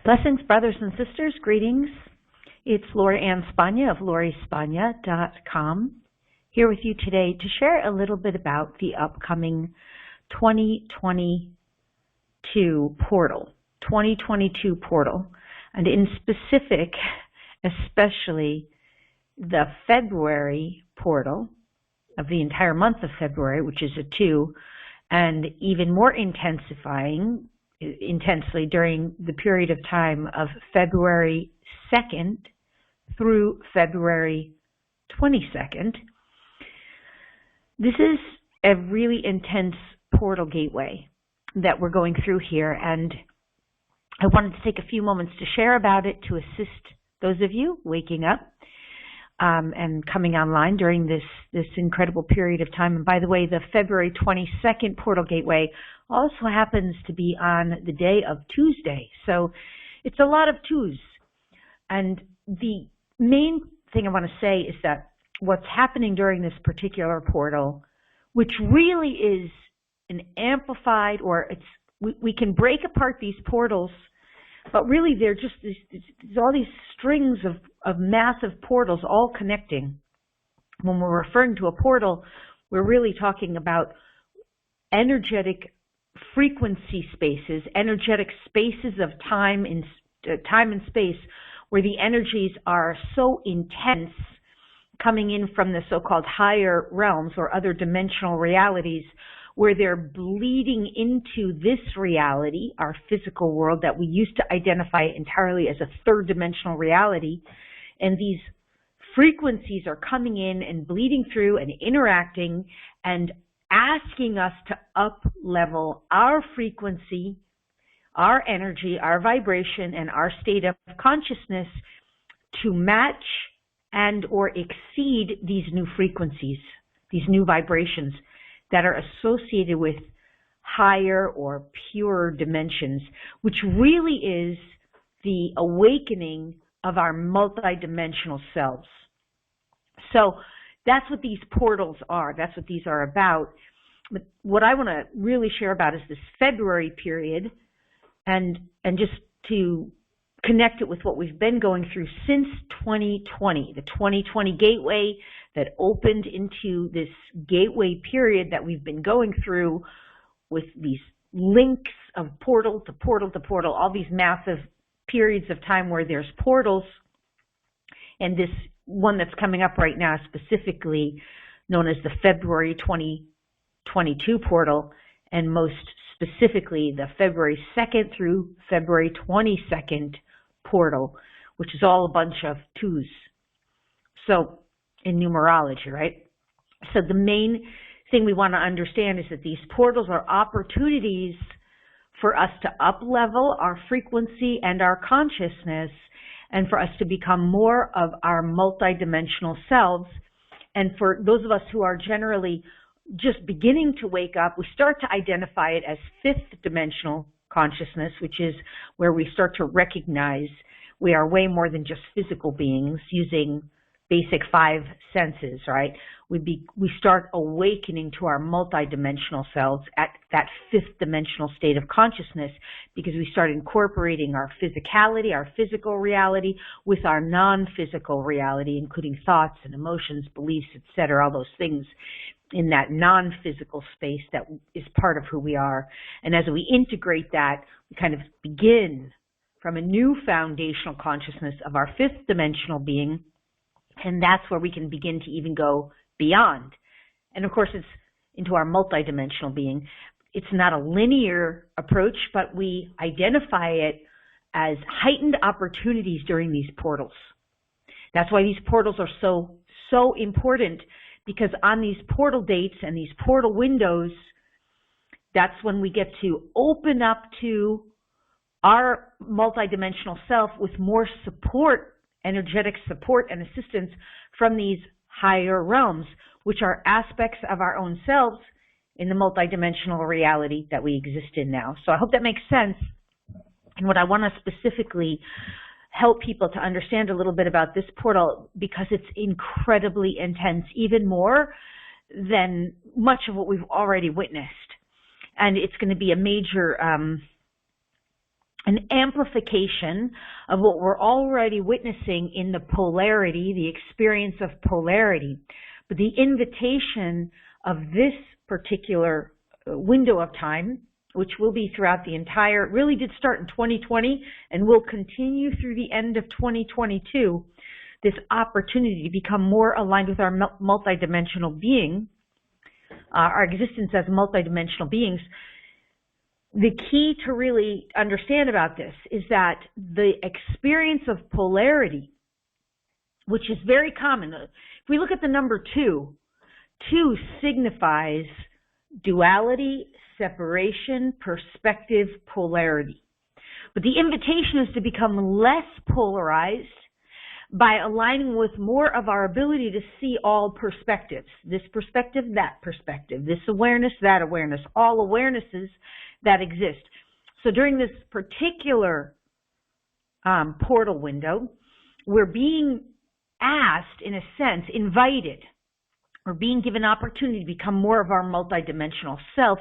Blessings, brothers and sisters. Greetings. It's Laura Ann Spagna of lauriespagna.com here with you today to share a little bit about the upcoming 2022 portal, and in specific, especially the February portal of the entire month of February, which is a 2, and even more intensely during the period of time of February 2nd through February 22nd. This is a really intense portal gateway that we're going through here, and I wanted to take a few moments to share about it to assist those of you waking up and coming online during this incredible period of time. And by the way, the February 22nd portal gateway also happens to be on the day of Tuesday. So it's a lot of twos. And the main thing I want to say is that what's happening during this particular portal, which really is an amplified, or we can break apart these portals, but really they're just all these strings of massive portals all connecting. When we're referring to a portal, we're really talking about energetic frequency spaces, energetic spaces of time and space, where the energies are so intense, coming in from the so-called higher realms or other dimensional realities, where they're bleeding into this reality, our physical world that we used to identify entirely as a third dimensional reality. And these frequencies are coming in and bleeding through and interacting and asking us to up-level our frequency, our energy, our vibration, and our state of consciousness to match and or exceed these new frequencies, these new vibrations that are associated with higher or pure dimensions, which really is the awakening of our multidimensional selves. So that's what these portals are. That's what these are about. But what I want to really share about is this February period, and just to connect it with what we've been going through since 2020, the 2020 gateway that opened into this gateway period that we've been going through with these links of portal to portal to portal, all these massive periods of time where there's portals. And this one that's coming up right now, specifically known as the February 2022 portal, and most specifically the February 2nd through February 22nd portal, which is all a bunch of 2s. So in numerology, right? So the main thing we want to understand is that these portals are opportunities for us to up-level our frequency and our consciousness, and for us to become more of our multidimensional selves. And for those of us who are generally just beginning to wake up, we start to identify it as 5th dimensional consciousness, which is where we start to recognize we are way more than just physical beings using basic 5 senses, right? We start awakening to our multidimensional selves at that 5th dimensional state of consciousness, because we start incorporating our physicality, our physical reality, with our non-physical reality, including thoughts and emotions, beliefs, etc., all those things in that non-physical space that is part of who we are. And as we integrate that, we kind of begin from a new foundational consciousness of our 5th dimensional being, and that's where we can begin to even go beyond. And of course, it's into our multidimensional being. It's not a linear approach, but we identify it as heightened opportunities during these portals. That's why these portals are so important, because on these portal dates and these portal windows, that's when we get to open up to our multidimensional self with more support, energetic support and assistance from these higher realms, which are aspects of our own selves in the multidimensional reality that we exist in now. So I hope that makes sense. And what I want to specifically help people to understand a little bit about this portal, because it's incredibly intense, even more than much of what we've already witnessed. And it's going to be a major an amplification of what we're already witnessing in the polarity, the experience of polarity. But the invitation of this particular window of time, which will be throughout the entire, it really did start in 2020 and will continue through the end of 2022, this opportunity to become more aligned with our multidimensional being, our existence as multidimensional beings. The key to really understand about this is that the experience of polarity, which is very common. If we look at the number 2, 2 signifies duality, separation, perspective, polarity. But the invitation is to become less polarized by aligning with more of our ability to see all perspectives. This perspective, that perspective, this awareness, that awareness, all awarenesses that exist. So during this particular portal window, we're being asked, in a sense, invited, or being given opportunity to become more of our multidimensional self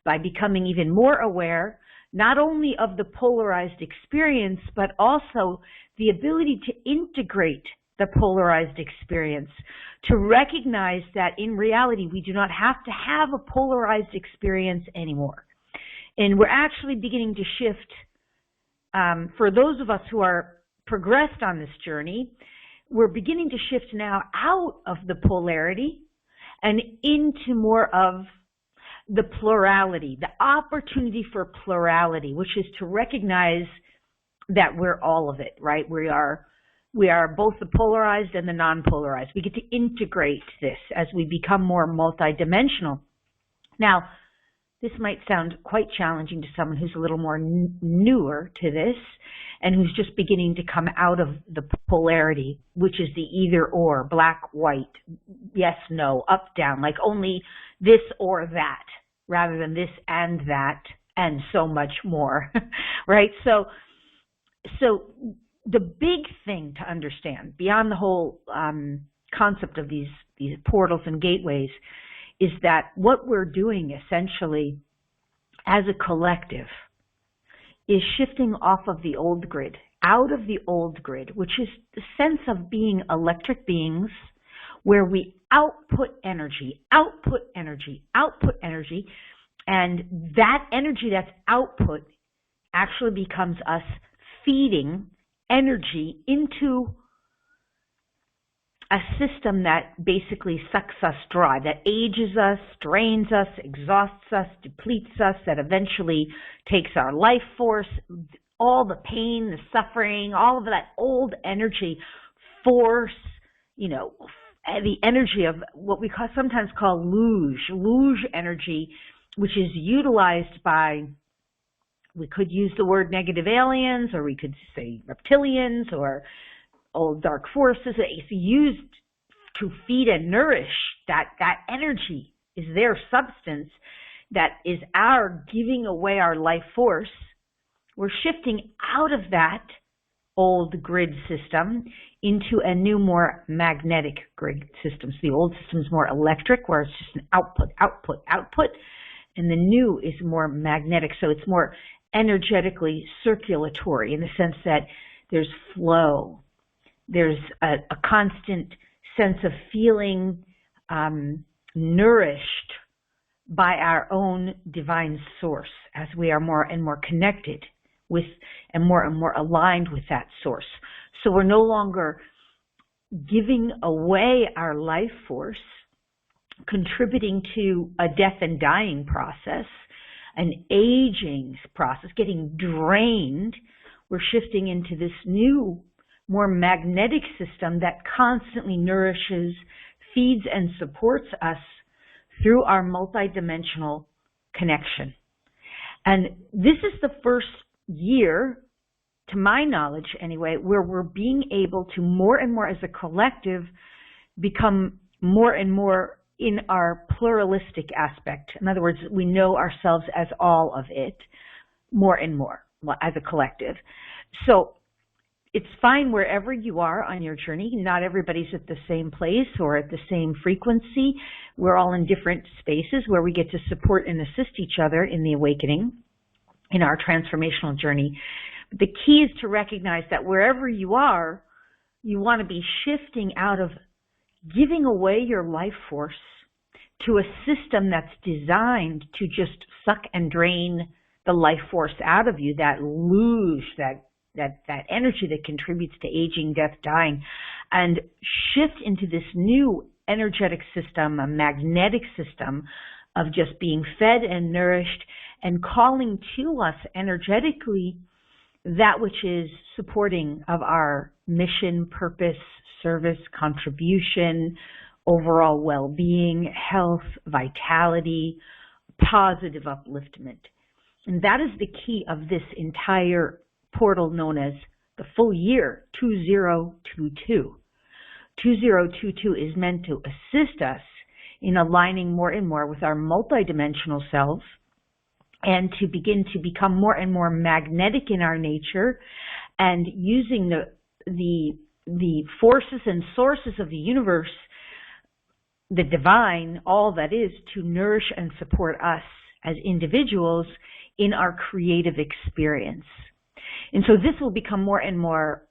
by becoming even more aware, not only of the polarized experience, but also the ability to integrate the polarized experience, to recognize that in reality we do not have to have a polarized experience anymore. And we're actually beginning to shift, for those of us who are progressed on this journey, we're beginning to shift now out of the polarity and into more of the plurality, the opportunity for plurality, which is to recognize that we're all of it, right? We are both the polarized and the non-polarized. We get to integrate this as we become more multidimensional. Now, this might sound quite challenging to someone who's a little more newer to this and who's just beginning to come out of the polarity, which is the either or, black, white, yes, no, up, down, like only this or that, rather than this and that and so much more, right? So the big thing to understand beyond the whole concept of these portals and gateways is that what we're doing essentially as a collective is shifting off of the old grid, out of the old grid, which is the sense of being electric beings where we output energy, and that energy that's output actually becomes us feeding energy into a system that basically sucks us dry, that ages us, drains us, exhausts us, depletes us, that eventually takes our life force, all the pain, the suffering, all of that old energy, force, the energy of what we sometimes call luge energy, which is utilized by, we could use the word negative aliens, or we could say reptilians, or old dark forces. It's used to feed and nourish that energy is their substance, that is our giving away our life force. We're shifting out of that old grid system into a new, more magnetic grid system. So the old system is more electric, where it's just an output, and the new is more magnetic. So it's more energetically circulatory in the sense that there's flow. There's a constant sense of feeling nourished by our own divine source as we are more and more connected with and more aligned with that source. So we're no longer giving away our life force, contributing to a death and dying process, an aging process, getting drained. We're shifting into this new, more magnetic system that constantly nourishes, feeds, and supports us through our multidimensional connection. And this is the first year, to my knowledge anyway, where we're being able to more and more as a collective become more and more in our pluralistic aspect. In other words, we know ourselves as all of it more and more as a collective. So it's fine wherever you are on your journey. Not everybody's at the same place or at the same frequency. We're all in different spaces where we get to support and assist each other in the awakening. in our transformational journey. But the key is to recognize that wherever you are, you want to be shifting out of giving away your life force to a system that's designed to just suck and drain the life force out of you, that luge, that energy that contributes to aging, death, dying, and shift into this new energetic system, a magnetic system of just being fed and nourished and calling to us energetically that which is supporting of our mission, purpose, service, contribution, overall well-being, health, vitality, positive upliftment. And that is the key of this entire portal known as the full year 2022. 2022 is meant to assist us in aligning more and more with our multidimensional selves and to begin to become more and more magnetic in our nature and using the forces and sources of the universe, the divine, all that is, to nourish and support us as individuals in our creative experience. And so this will become more and more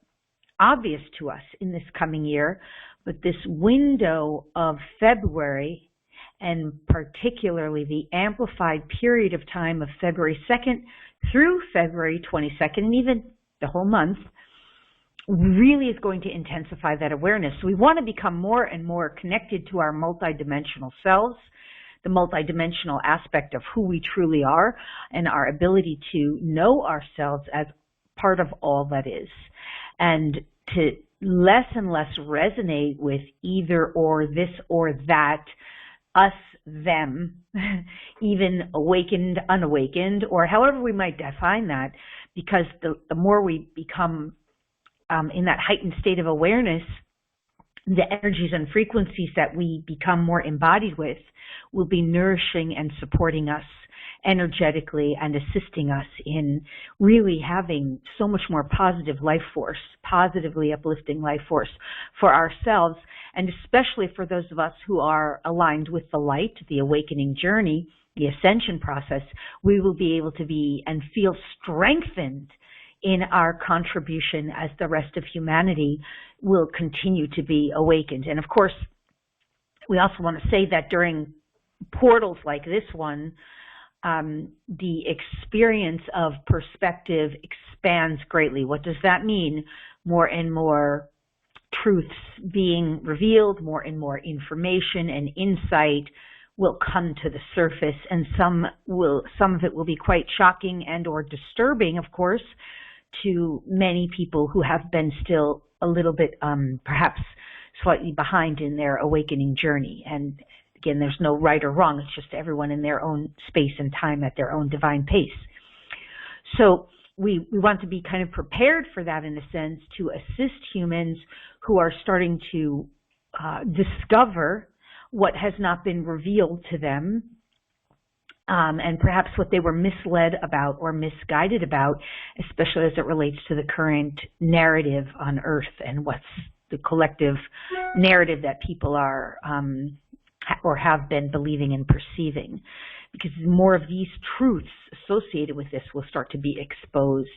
obvious to us in this coming year, but this window of February, and particularly the amplified period of time of February 2nd through February 22nd, and even the whole month, really is going to intensify that awareness. So we want to become more and more connected to our multidimensional selves, the multidimensional aspect of who we truly are, and our ability to know ourselves as part of all that is, and to less and less resonate with either or, this or that, us, them, even awakened, unawakened, or however we might define that, because the more we become in that heightened state of awareness, the energies and frequencies that we become more embodied with will be nourishing and supporting us energetically and assisting us in really having so much more positive life force, positively uplifting life force for ourselves, and especially for those of us who are aligned with the light, the awakening journey, the ascension process. We will be able to be and feel strengthened in our contribution as the rest of humanity will continue to be awakened. And of course, we also want to say that during portals like this one, the experience of perspective expands greatly. What does that mean? More and more truths being revealed, more and more information and insight will come to the surface, and some of it will be quite shocking and or disturbing, of course, to many people who have been still a little bit perhaps slightly behind in their awakening journey. And again, there's no right or wrong. It's just everyone in their own space and time at their own divine pace. So we want to be kind of prepared for that, in a sense, to assist humans who are starting to discover what has not been revealed to them, and perhaps what they were misled about or misguided about, especially as it relates to the current narrative on Earth and what's the collective narrative that people are or have been believing and perceiving. Because more of these truths associated with this will start to be exposed.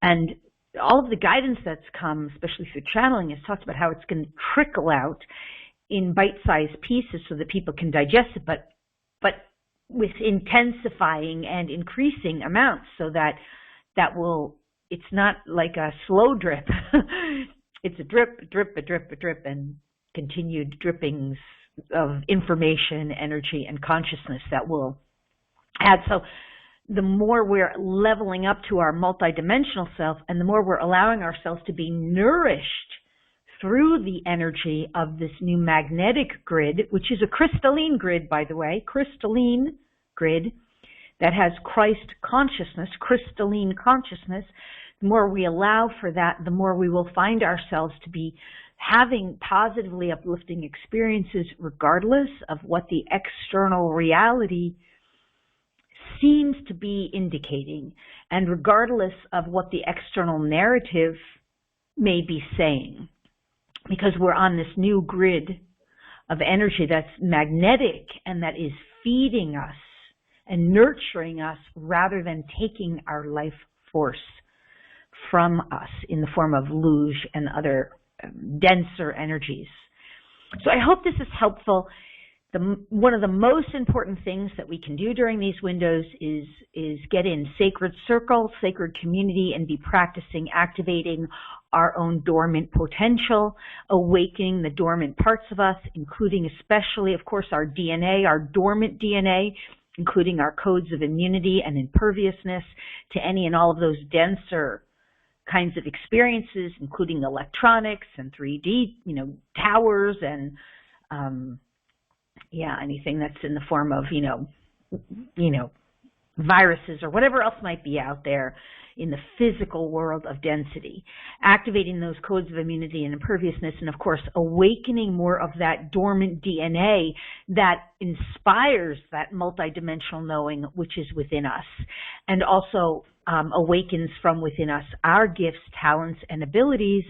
And all of the guidance that's come, especially through channeling, has talked about how it's going to trickle out in bite-sized pieces so that people can digest it, but with intensifying and increasing amounts, so that it's not like a slow drip. It's a drip, a drip, a drip, a drip, and continued drippings of information, energy, and consciousness that will add. So the more we're leveling up to our multidimensional self, and the more we're allowing ourselves to be nourished through the energy of this new magnetic grid, which is a crystalline grid, by the way, crystalline grid that has Christ consciousness, crystalline consciousness. The more we allow for that, the more we will find ourselves to be having positively uplifting experiences regardless of what the external reality seems to be indicating, and regardless of what the external narrative may be saying. Because we're on this new grid of energy that's magnetic and that is feeding us and nurturing us rather than taking our life force from us in the form of luge and other denser energies. So I hope this is helpful. One of the most important things that we can do during these windows is get in sacred circle, sacred community, and be practicing activating our own dormant potential, awakening the dormant parts of us, including especially, of course, our DNA, our dormant DNA, including our codes of immunity and imperviousness to any and all of those denser kinds of experiences, including electronics and 3D, towers and anything that's in the form of, viruses or whatever else might be out there in the physical world of density. Activating those codes of immunity and imperviousness, and of course, awakening more of that dormant DNA that inspires that multidimensional knowing which is within us, and also awakens from within us our gifts, talents, and abilities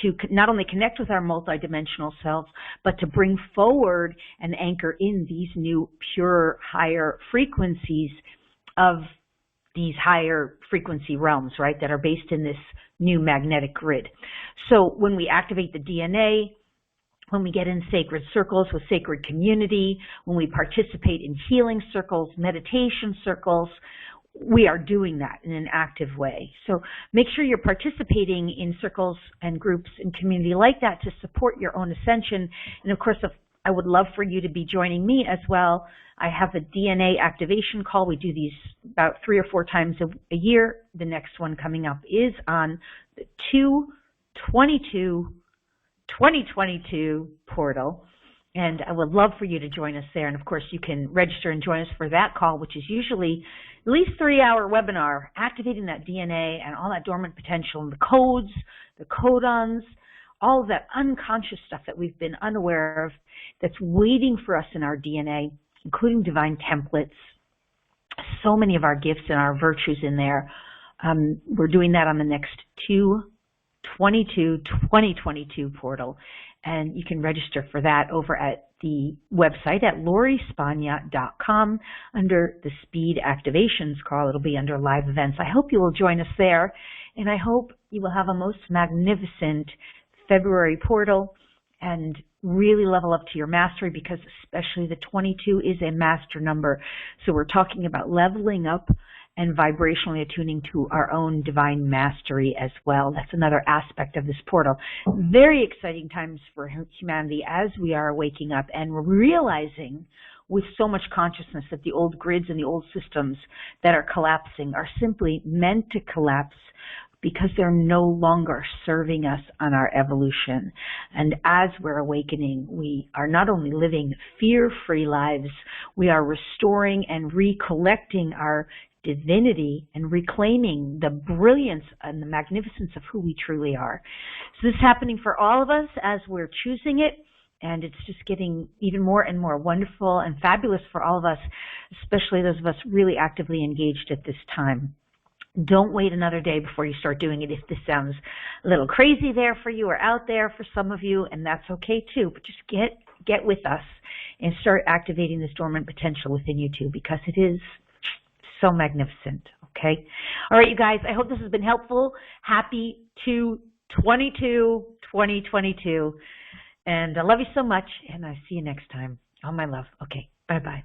to not only connect with our multidimensional selves, but to bring forward and anchor in these new, pure, higher frequencies of these higher frequency realms, right, that are based in this new magnetic grid. So when we activate the DNA, when we get in sacred circles with sacred community, when we participate in healing circles, meditation circles, we are doing that in an active way. So make sure you're participating in circles and groups and community like that to support your own ascension. And of course, I would love for you to be joining me as well. I have a DNA activation call. We do these about 3 or 4 times a year. The next one coming up is on the 2/22/2022 portal. And I would love for you to join us there. And of course, you can register and join us for that call, which is usually at least 3-hour webinar, activating that DNA and all that dormant potential and the codes, the codons, all of that unconscious stuff that we've been unaware of that's waiting for us in our DNA, including divine templates, so many of our gifts and our virtues in there. We're doing that on the next 2/22/2022 portal. And you can register for that over at the website at lauriespagna.com under the Speed Activations call. It'll be under live events. I hope you will join us there, and I hope you will have a most magnificent February portal and really level up to your mastery, because especially the 22 is a master number. So we're talking about leveling up and vibrationally attuning to our own divine mastery as well. That's another aspect of this portal. Very exciting times for humanity as we are waking up and realizing with so much consciousness that the old grids and the old systems that are collapsing are simply meant to collapse because they're no longer serving us on our evolution. And as we're awakening, we are not only living fear-free lives, we are restoring and recollecting our divinity and reclaiming the brilliance and the magnificence of who we truly are. So this is happening for all of us as we're choosing it, and it's just getting even more and more wonderful and fabulous for all of us, especially those of us really actively engaged at this time. Don't wait another day before you start doing it if this sounds a little crazy there for you or out there for some of you, and that's okay too, but just get with us and start activating this dormant potential within you too, because it is so magnificent, okay? All right, you guys, I hope this has been helpful. Happy 2/22/2022. And I love you so much, and I see you next time. All my love. Okay, bye-bye.